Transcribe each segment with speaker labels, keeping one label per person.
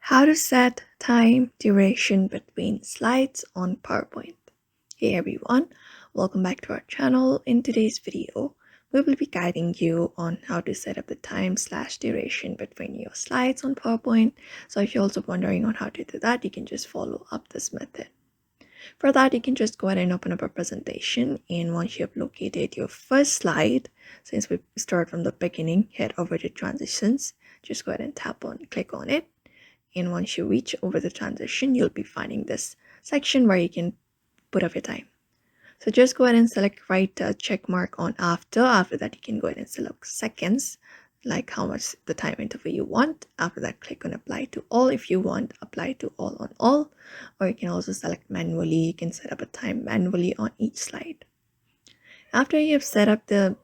Speaker 1: How to set time duration between slides on PowerPoint. Hey everyone, welcome back to our channel. In today's video, we will be guiding you on how to set up the time/duration between your slides on PowerPoint. So if you're also wondering on how to do that, you can just follow up this method. For that, you can just go ahead and open up a presentation, and once you have located your first slide, since we start from the beginning, head over to transitions. Just go ahead and click on it. And once you reach over the transition, you'll be finding this section where you can put up your time. So just go ahead and select right check mark on after. After that, you can go ahead and select seconds, like how much the time interval you want. After that, click on apply to all. If you want, apply to all on all, or you can also select manually. You can set up a time manually on each slide. After you have set up the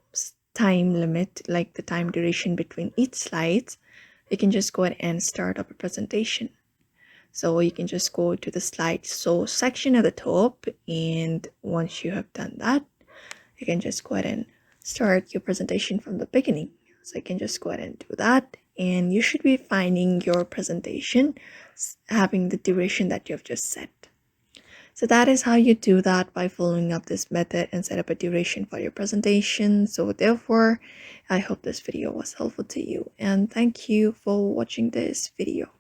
Speaker 1: time limit, like the time duration between each slides, you can just go ahead and start up a presentation. So you can just go to the slide show section at the top, and once you have done that, you can just go ahead and start your presentation from the beginning. So you can just go ahead and do that, and you should be finding your presentation having the duration that you have just set. So that is how you do that, by following up this method and set up a duration for your presentation. So therefore, I hope this video was helpful to you, and thank you for watching this video.